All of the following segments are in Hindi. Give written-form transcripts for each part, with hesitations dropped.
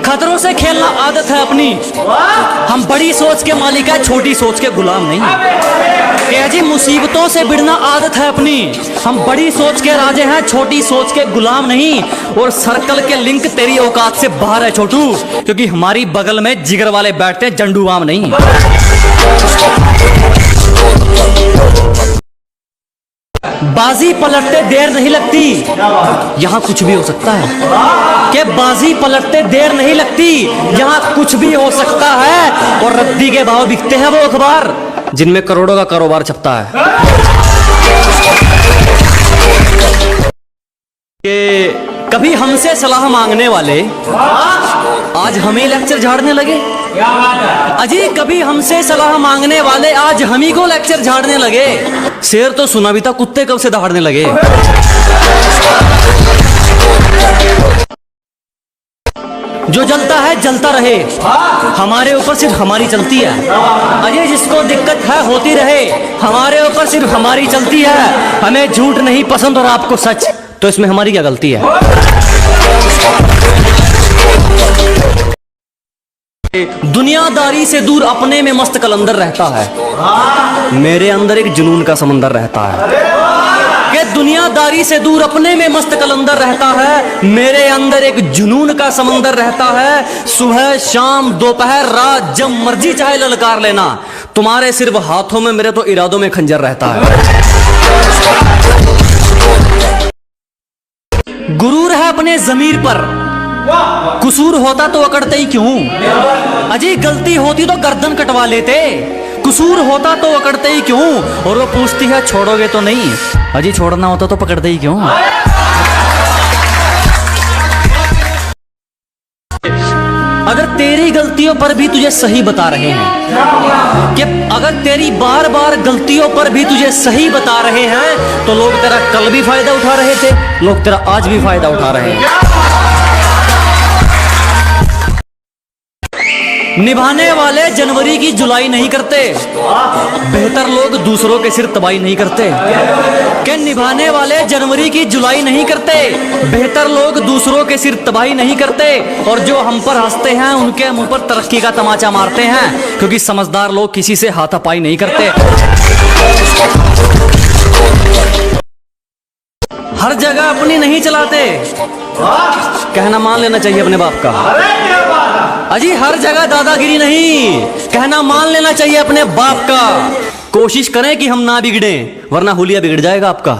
खतरों से खेलना आदत है अपनी। हम बड़ी सोच के मालिक है, छोटी सोच के गुलाम नहीं। क्या जी, मुसीबतों से भिड़ना आदत है अपनी। हम बड़ी सोच के राजे हैं, छोटी सोच के गुलाम नहीं। और सर्कल के लिंक तेरी औकात से बाहर है छोटू, क्योंकि हमारी बगल में जिगर वाले बैठते हैं, जंडूबाम नहीं। बाजी पलटते देर नहीं लगती, यहाँ कुछ भी हो सकता है। कि बाजी पलटते देर नहीं लगती, यहाँ कुछ भी हो सकता है। और रद्दी के भाव बिकते हैं वो अखबार जिनमें करोड़ों का कारोबार छपता है। कि कभी हमसे सलाह मांगने वाले आज हमें लेक्चर झाड़ने लगे। अजी, कभी हमसे सलाह मांगने वाले आज हम ही को लेक्चर झाड़ने लगे। शेर तो सुना भी था, कुत्ते कब से दहाड़ने लगे। जो जलता है जलता रहे, हमारे ऊपर सिर्फ हमारी चलती है। अजय, जिसको दिक्कत है होती रहे, हमारे ऊपर सिर्फ हमारी चलती है। हमें झूठ नहीं पसंद और आपको सच, तो इसमें हमारी क्या गलती है। दुनियादारी से दूर अपने में मस्त कलंदर रहता है, मेरे अंदर एक जुनून का समंदर रहता है। कि दुनियादारी से दूर अपने में मस्त कलंदर रहता है, मेरे अंदर एक जुनून का समंदर रहता है। सुबह शाम दोपहर रात जब मर्जी चाहे ललकार लेना, तुम्हारे सिर्फ हाथों में, मेरे तो इरादों में खंजर रहता है। गुरूर है अपने जमीर पर, कसूर होता तो अकड़ते ही क्यों। अजी, गलती होती तो गर्दन कटवा लेते, कसूर होता तो अकड़ते ही क्यों। और वो पूछती है छोड़ोगे तो नहीं। अजी, छोड़ना होता तो पकड़ते ही क्यों। अगर तेरी गलतियों पर भी तुझे सही बता रहे हैं, कि अगर तेरी बार बार गलतियों पर भी तुझे सही बता रहे हैं, तो लोग तेरा कल भी फायदा उठा रहे थे, लोग तेरा आज भी फायदा उठा रहे हैं। निभाने वाले जनवरी की जुलाई नहीं करते, बेहतर लोग दूसरों के सिर तबाही नहीं करते। कि निभाने वाले जनवरी की जुलाई नहीं करते, बेहतर लोग दूसरों के सिर तबाही नहीं करते। और जो हम पर हंसते हैं, उनके मुंह पर तरक्की का तमाचा मारते हैं, क्योंकि समझदार लोग किसी से हाथापाई नहीं करते। हर जगह अपनी नहीं चलाते, कहना मान लेना चाहिए अपने बाप का। अजी, हर जगह दादागिरी नहीं, कहना मान लेना चाहिए अपने बाप का। कोशिश करें कि हम ना बिगड़े, वरना हुलिया बिगड़ जाएगा आपका।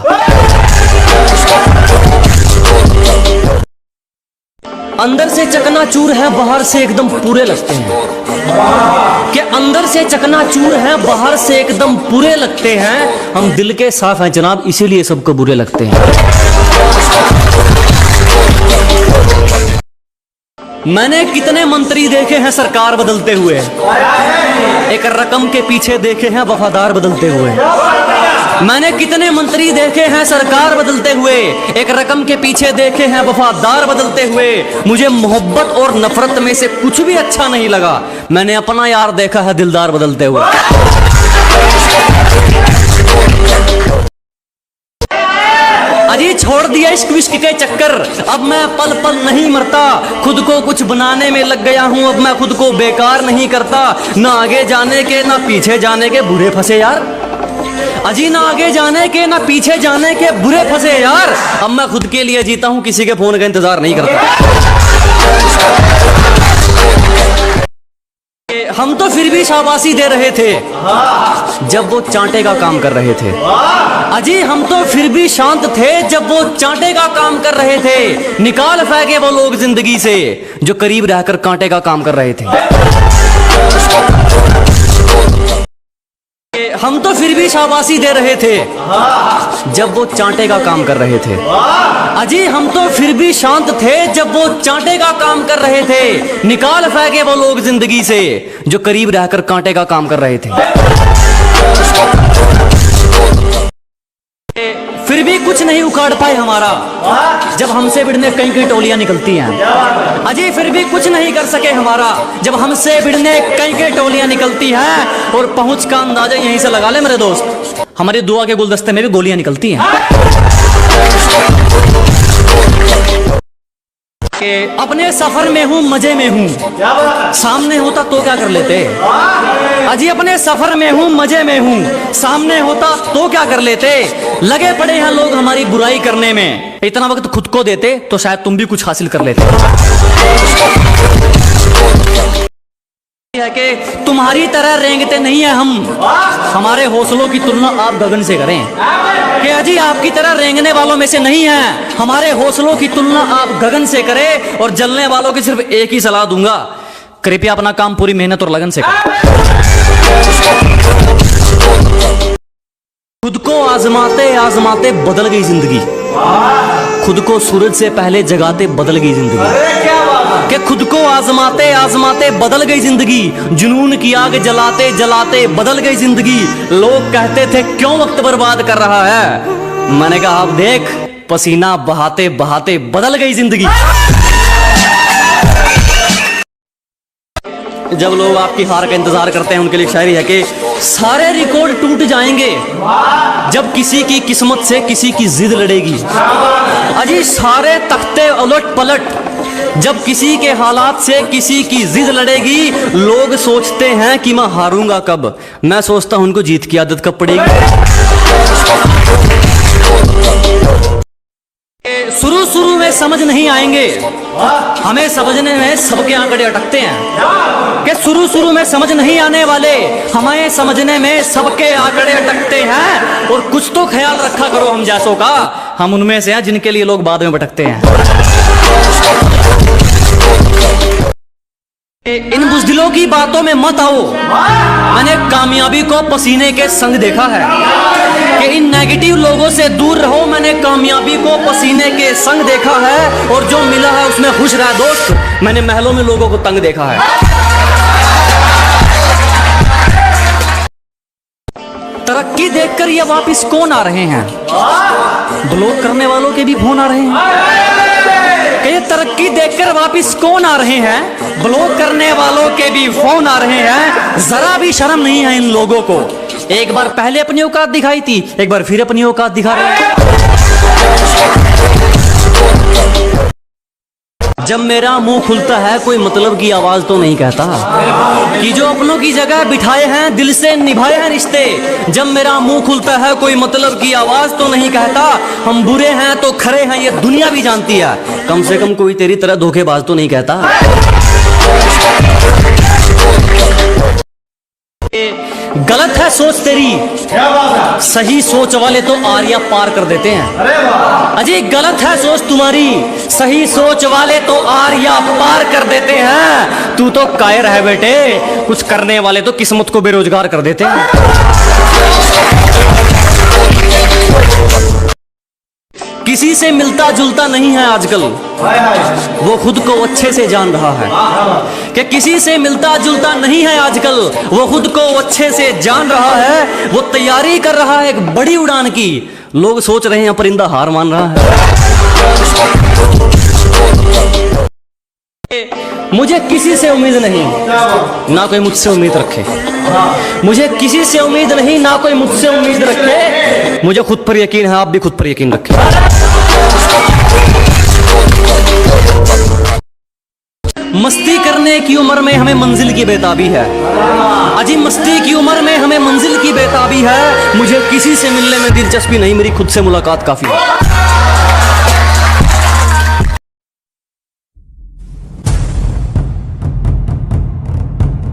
अंदर से चकनाचूर है, बाहर से एकदम पूरे लगते हैं। कि अंदर से चकनाचूर है, बाहर से एकदम पूरे लगते हैं। हम दिल के साफ हैं जनाब, इसीलिए सबको बुरे लगते हैं। मैंने कितने मंत्री देखे हैं सरकार बदलते हुए, एक रकम के पीछे देखे हैं वफादार बदलते हुए। मैंने कितने मंत्री देखे हैं सरकार बदलते हुए, एक रकम के पीछे देखे हैं वफादार बदलते हुए। मुझे मोहब्बत और नफरत में से कुछ भी अच्छा नहीं लगा, मैंने अपना यार देखा है दिलदार बदलते हुए। अजी, छोड़ दिया इश्क विश्क के चक्कर, अब मैं पल पल नहीं मरता। खुद को कुछ बनाने में लग गया हूं, अब मैं खुद को बेकार नहीं करता। ना आगे जाने के ना पीछे जाने के बुरे फंसे यार। अजी, ना आगे जाने के ना पीछे जाने के बुरे फंसे यार। अब मैं खुद के लिए जीता हूं, किसी के फोन का इंतजार नहीं करता। हम तो फिर भी शाबाशी दे रहे थे जब वो चांटे का काम कर रहे थे। अजी, हम तो फिर भी शांत थे जब वो चांटे का काम कर रहे थे। निकाल फेंके वो लोग जिंदगी से जो करीब रहकर कांटे का काम कर रहे थे। हम तो फिर भी शाबाशी दे रहे थे जब वो चांटे का काम कर रहे थे। अजी, हम तो फिर भी शांत थे जब वो चांटे का काम कर रहे थे। निकाल फेंके वो लोग जिंदगी से जो करीब रहकर कांटे का काम कर रहे थे। फिर भी कुछ नहीं उखाड़ पाए हमारा, जब हमसे भिड़ने कई कई टोलियां निकलती हैं। अजी, फिर भी कुछ नहीं कर सके हमारा, जब हमसे भिड़ने कई कई टोलियां निकलती हैं। और पहुंच का अंदाजा यहीं से लगा ले मेरे दोस्त, हमारी दुआ के गुलदस्ते में भी गोलियां निकलती हैं। कि अपने सफर में हूँ मजे में हूँ, सामने होता तो क्या कर लेते। अजी अपने सफर में हूँ मजे में हूँ, सामने होता तो क्या कर लेते। लगे पड़े हैं लोग हमारी बुराई करने में, इतना वक्त खुद को देते तो शायद तुम भी कुछ हासिल कर लेते। है कि तुम्हारी तरह रेंगते नहीं है हम, हमारे हौसलों की तुलना आप गगन से करें। कि अजी आपकी तरह रेंगने वालों में से नहीं है, हमारे हौसलों की तुलना आप गगन से करें। और जलने वालों की सिर्फ एक ही सलाह दूंगा, कृपया अपना काम पूरी मेहनत और लगन से करें। खुद को आजमाते आजमाते बदल गई जिंदगी, खुद को सूरज से पहले जगाते बदल गई जिंदगी। कि खुद को आजमाते आजमाते बदल गई जिंदगी, जुनून की आग जलाते जलाते बदल गई जिंदगी। लोग कहते थे क्यों वक्त बर्बाद कर रहा है, मैंने कहा आप देख पसीना बहाते बहाते बदल गई जिंदगी। जब लोग आपकी हार का इंतजार करते हैं उनके लिए शायरी है कि सारे रिकॉर्ड टूट जाएंगे जब किसी की किस्मत से किसी की जिद लड़ेगी। अजी सारे तख्ते उलट पलट जब किसी के हालात से किसी की जिद लड़ेगी। लोग सोचते हैं कि मैं हारूंगा कब, मैं सोचता हूं उनको जीत की आदत कब पड़ेगी। शुरू शुरू में समझ नहीं आएंगे, हमें समझने में सबके आंकड़े अटकते हैं। कि शुरू शुरू में समझ नहीं आने वाले, हमें समझने में सबके आंकड़े अटकते हैं। और कुछ तो ख्याल रखा करो हम जैसों का, हम उनमें से हैं जिनके लिए लोग बाद में भटकते हैं। इन बुज़दिलों की बातों में मत आओ, मैंने कामयाबी को पसीने के संग देखा है। कि इन नेगेटिव लोगों से दूर रहो, मैंने कामयाबी को पसीने के संग देखा है। और जो मिला है उसमें खुश रहा दोस्त, मैंने महलों में लोगों को तंग देखा है। तरक्की देखकर ये वापिस कौन आ रहे हैं, ब्लॉक करने वालों के भी फोन आ रहे हैं। ये तरक्की देखकर वापिस कौन आ रहे हैं, ब्लॉक करने वालों के भी फोन आ रहे हैं। जरा भी शर्म नहीं है इन लोगों को, एक बार पहले अपनी औकात दिखाई थी, एक बार फिर अपनी औकात दिखा रहे हैं। जब मेरा मुंह खुलता है कोई मतलब की आवाज तो नहीं कहता, कि जो अपनों की जगह बिठाए हैं दिल से निभाए हैं रिश्ते। जब मेरा मुंह खुलता है कोई मतलब की आवाज तो नहीं कहता, हम बुरे हैं तो खरे हैं ये दुनिया भी जानती है। कम से कम कोई तेरी तरह धोखेबाज तो नहीं कहता। गलत है सोच तेरी, सही सोच वाले तो आर्या पार कर देते हैं। अजी गलत है सोच तुम्हारी, सही सोच वाले तो आर्या पार कर देते हैं। तू तो कायर है बेटे, कुछ करने वाले तो किस्मत को बेरोजगार कर देते हैं। किसी से मिलता जुलता नहीं है आजकल, वो खुद को अच्छे से जान रहा है। कि किसी से मिलता जुलता नहीं है आजकल, वो खुद को अच्छे से जान रहा है। वो तैयारी कर रहा है एक बड़ी उड़ान की, लोग सोच रहे हैं परिंदा हार मान रहा है। मुझे किसी से उम्मीद नहीं, ना कोई मुझसे उम्मीद रखे। मुझे किसी से उम्मीद नहीं, ना कोई मुझसे उम्मीद रखे। मुझे खुद पर यकीन है, आप भी खुद पर यकीन रखें। मस्ती करने की उम्र में हमें मंजिल की बेताबी है। अजी मस्ती की उम्र में हमें मंजिल की बेताबी है। मुझे किसी से मिलने में दिलचस्पी नहीं, मेरी खुद से मुलाकात काफी है।